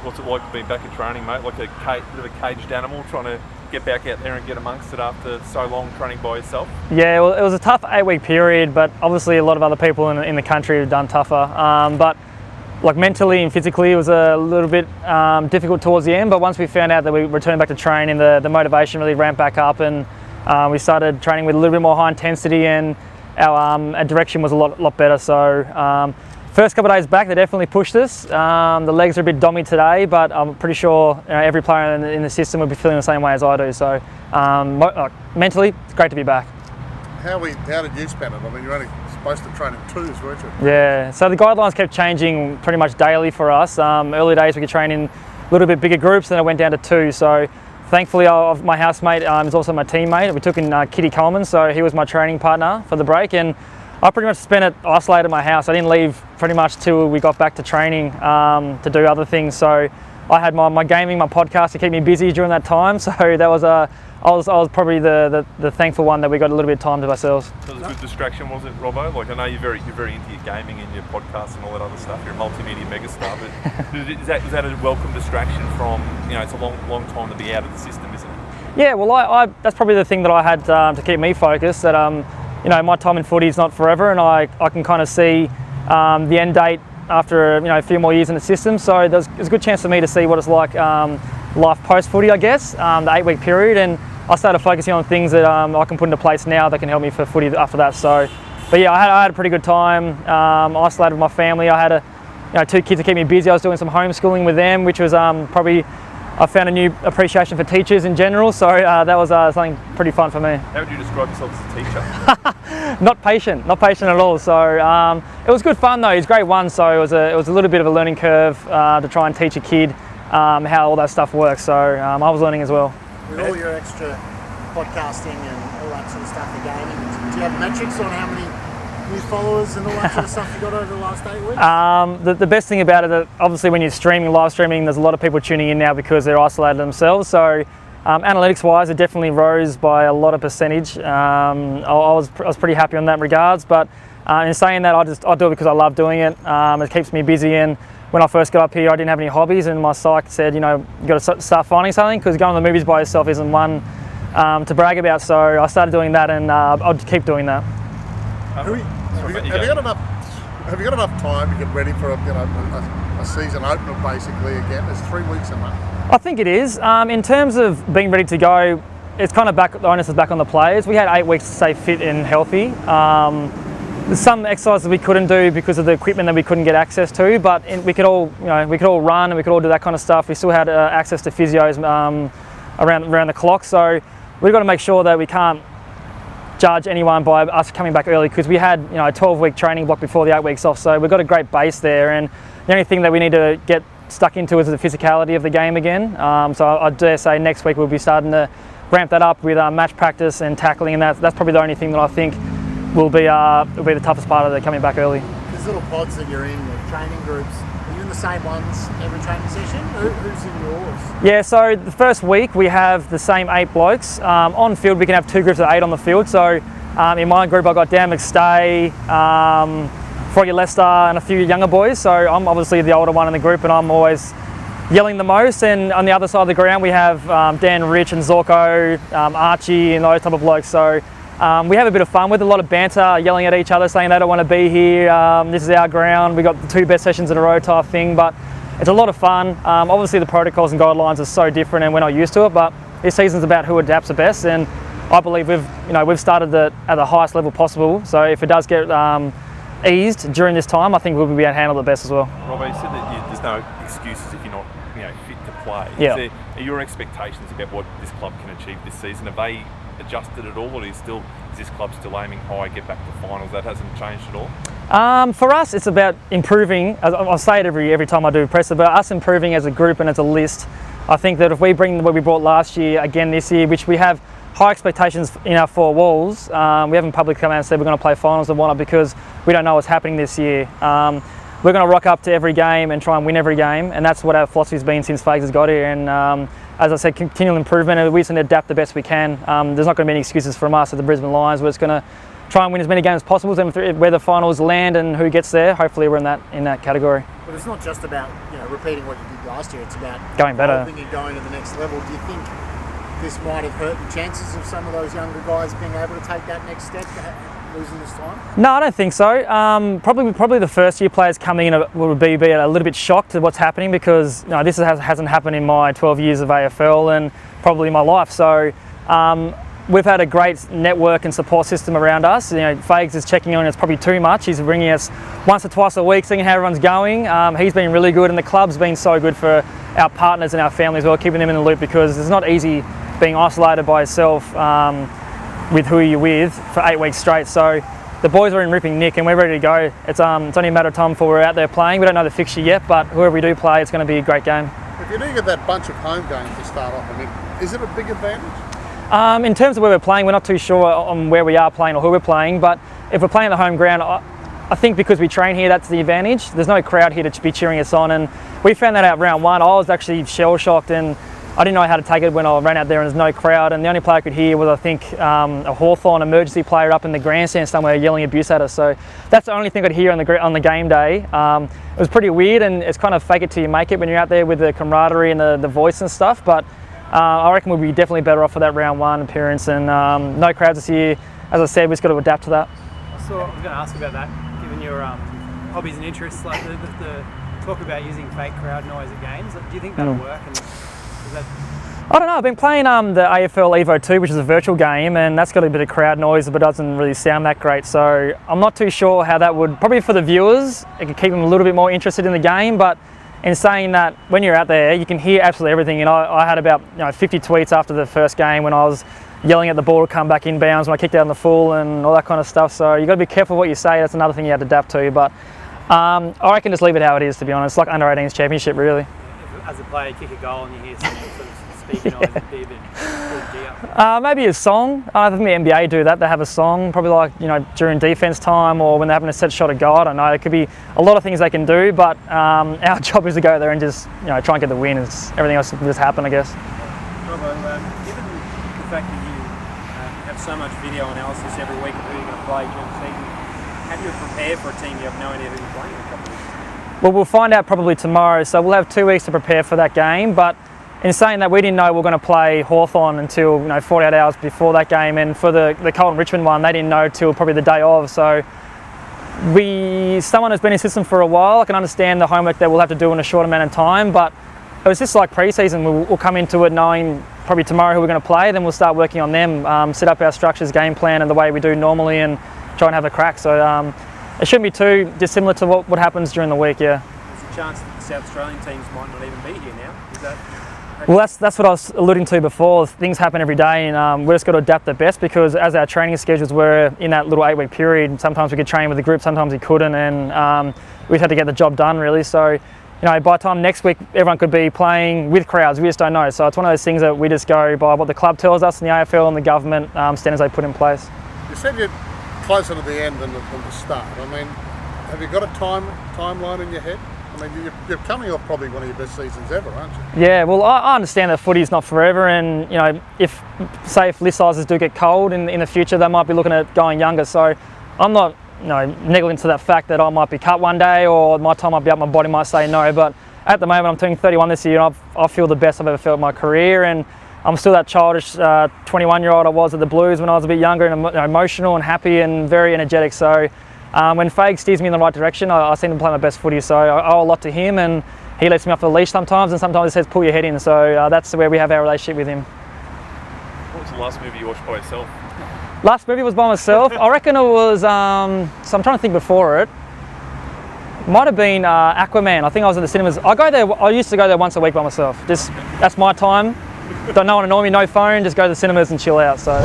what's it like being back in training, mate? Like a bit of a caged animal trying to get back out there and get amongst it after so long training by yourself? Yeah, well, it was a tough 8-week period, but obviously a lot of other people in the country have done tougher. But like mentally and physically, it was a little bit difficult towards the end. But once we found out that we returned back to training, the motivation really ramped back up, and we started training with a little bit more high intensity, and our direction was a lot better. So first couple of days back, they definitely pushed us. The legs are a bit dommy today, but I'm pretty sure every player in the system will be feeling the same way as I do. So mentally, it's great to be back. How did you spend it? I mean, you're only supposed to train in twos, weren't you? Yeah, so the guidelines kept changing pretty much daily for us. Early days we could train in a little bit bigger groups, then it went down to 2. So thankfully, my housemate is also my teammate. We took in Kitty Coleman, so he was my training partner for the break, and I pretty much spent it isolated in my house. I didn't leave pretty much till we got back to training to do other things. So I had my gaming, my podcast to keep me busy during that time. So that was I was probably the thankful one that we got a little bit of time to ourselves. So it was a good distraction, was it, Robbo? Like, I know you're very into your gaming and your podcasts and all that other stuff. You're a multimedia megastar, but is that a welcome distraction from, it's a long time to be out of the system, isn't it? Yeah, well, I that's probably the thing that I had to keep me focused. That my time in footy is not forever, and I can kind of see the end date after a few more years in the system. So there's a good chance for me to see what it's like life post footy, I guess, the 8-week period, and I started focusing on things that I can put into place now that can help me for footy after that. So, but yeah, I had a pretty good time. Isolated with my family. I had 2 kids to keep me busy. I was doing some homeschooling with them, which was I found a new appreciation for teachers in general. So that was something pretty fun for me. How would you describe yourself as a teacher? Not patient at all. So it was good fun though. It was grade 1, so it was a little bit of a learning curve to try and teach a kid how all that stuff works. So I was learning as well. With all your extra podcasting and all that sort of stuff, again, do you have metrics on how many new followers and all that sort of stuff you got over the last 8 weeks? The best thing about it, that obviously when you're live streaming, there's a lot of people tuning in now because they're isolated themselves. So analytics-wise, it definitely rose by a lot of percentage. I was pretty happy on that regards. But in saying that, I do it because I love doing it. It keeps me busy, and when I first got up here, I didn't have any hobbies, and my psych said, you got to start finding something, because going to the movies by yourself isn't one to brag about. So I started doing that, and I'll keep doing that. Have you got enough time to get ready for a season opener basically again? There's 3 weeks in that. I think it is. In terms of being ready to go, it's kind of the onus is back on the players. We had 8 weeks to stay fit and healthy. There's some exercises we couldn't do because of the equipment that we couldn't get access to, but we could all run and we could all do that kind of stuff. We still had access to physios around the clock, so we've got to make sure that we can't judge anyone by us coming back early, because we had a 12-week training block before the 8 weeks off, so we've got a great base there, and the only thing that we need to get stuck into is the physicality of the game again. So I dare say next week we'll be starting to ramp that up with match practice and tackling, and that's probably the only thing that I think will be the toughest part of the coming back early. These little pods that you're in, the training groups, are you in the same ones every training session? Who's in yours? Yeah, so the first week we have the same 8 blokes. On field we can have 2 groups of 8 on the field. So in my group I got Dan McStay, Froggy Lester and a few younger boys. So I'm obviously the older one in the group, and I'm always yelling the most. And on the other side of the ground we have Dan Rich and Zorko, Archie and those type of blokes. So we have a bit of fun with a lot of banter, yelling at each other, saying they don't want to be here, this is our ground, we got the 2 best sessions in a row type thing, but it's a lot of fun. Obviously the protocols and guidelines are so different and we're not used to it, but this season's about who adapts the best, and I believe we've started at the highest level possible, so if it does get eased during this time, I think we'll be able to handle it best as well. Robbo, you said that there's no excuses if you're not fit to play. Yeah. Are your expectations about what this club can achieve this season, have they adjusted at all, or is this club still aiming high, get back to finals? That hasn't changed at all? For us, it's about improving. I'll say it every time I do press, about us improving as a group and as a list. I think that if we bring what we brought last year again this year, which we have high expectations in our 4 walls, we haven't publicly come out and said we're going to play finals and whatnot, because we don't know what's happening this year. We're going to rock up to every game and try and win every game, and that's what our philosophy's been since Fags has got here. And as I said, continual improvement, and we just need to adapt the best we can. There's not going to be any excuses from us at the Brisbane Lions. We're just going to try and win as many games as possible. Where the finals land and who gets there, hopefully we're in that category. But it's not just about repeating what you did last year. It's about going better and going to the next level. Do you think this might have hurt the chances of some of those younger guys being able to take that next step, losing this time? No, I don't think so. Probably the first year players coming in will be a little bit shocked at what's happening because this hasn't happened in my 12 years of AFL and probably my life. So we've had a great network and support system around us. Fags is checking on us probably too much. He's ringing us once or twice a week, seeing how everyone's going. He's been really good, and the club's been so good for our partners and our family as well, keeping them in the loop because it's not easy being isolated by yourself with who you're with for 8 weeks straight. So the boys are in ripping nick and we're ready to go. It's only a matter of time before we're out there playing. We don't know the fixture yet, but whoever we do play, it's going to be a great game. If you do get that bunch of home games to start off, is it a big advantage? In terms of where we're playing, we're not too sure on where we are playing or who we're playing, but if we're playing the home ground, I think because we train here, that's the advantage. There's no crowd here to be cheering us on, and we found that out round one. I was actually shell-shocked and I didn't know how to take it when I ran out there and there's no crowd, and the only player I could hear was, I think, a Hawthorn emergency player up in the grandstand somewhere yelling abuse at us. So that's the only thing I could hear on the game day. It was pretty weird, and it's kind of fake it till you make it when you're out there with the camaraderie and the voice and stuff, but I reckon we'll be definitely better off for that round one appearance, and no crowds this year. As I said, we've just got to adapt to that. I was going to ask about that, given your hobbies and interests, like the talk about using fake crowd noise at games. Do you think that'll work? And is that... I don't know. I've been playing the AFL Evo 2, which is a virtual game, and that's got a bit of crowd noise, but doesn't really sound that great. So I'm not too sure how that would. Probably for the viewers, it could keep them a little bit more interested in the game. But in saying that, when you're out there, you can hear absolutely everything. And I had about 50 tweets after the first game when I was yelling at the ball to come back in bounds when I kicked out in the full and all that kind of stuff. So you've got to be careful what you say. That's another thing you have to adapt to. But I reckon just leave it how it is, to be honest. It's like under 18s championship, really. As a player, you kick a goal and you hear someone sort of speaking on it, be a bit gear. Maybe a song. I think the NBA do that. They have a song, probably like during defense time or when they're having a set shot of goal. I don't know. It could be a lot of things they can do, but our job is to go there and just try and get the win. Everything else will just happen, I guess. Robbo, given the fact that you have so much video analysis every week of who you're going to play during the season, how do you prepare for a team you have no idea who you're playing in a couple of weeks? Well, we'll find out probably tomorrow, so we'll have 2 weeks to prepare for that game. But in saying that, we didn't know we were going to play Hawthorn until 48 hours before that game, and for the Carlton Richmond one, they didn't know till probably the day of. So someone who's been in the system for a while, I can understand the homework that we'll have to do in a short amount of time. But it was just like pre-season. We'll come into it knowing probably tomorrow who we're going to play, then we'll start working on them, set up our structures, game plan, and the way we do normally, and try and have a crack. So it shouldn't be too dissimilar to what happens during the week, yeah. There's a chance that the South Australian teams might not even be here now. Is that... Well, that's what I was alluding to before. Things happen every day, and we've just got to adapt the best, because as our training schedules were in that little 8-week period, sometimes we could train with the group, sometimes we couldn't, and we had to get the job done, really. So, by the time next week, everyone could be playing with crowds. We just don't know. So it's one of those things that we just go by what the club tells us, and the AFL and the government standards they put in place. You said you're closer to the end than the start. I mean, have you got a timeline in your head? I mean, you're coming off probably one of your best seasons ever, aren't you? Yeah, well, I understand that footy's not forever, and if list sizes do get cold in the future, they might be looking at going younger. So I'm not negligent to that fact that I might be cut one day, or my time might be up, my body might say no. But at the moment, I'm turning 31 this year, and I feel the best I've ever felt in my career, and I'm still that childish 21-year-old I was at the Blues when I was a bit younger, and emotional and happy and very energetic. So when Fague steers me in the right direction, I seem to play my best footy. So I owe a lot to him, and he lets me off the leash sometimes, and sometimes he says, pull your head in. So that's where we have our relationship with him. What was the last movie you watched by yourself? Last movie was by myself. I reckon it was, so I'm trying to think before it. Might have been Aquaman. I think I was in the cinemas. I used to go there once a week by myself. That's my time. Don't want to annoy me, no phone, just go to the cinemas and chill out. So.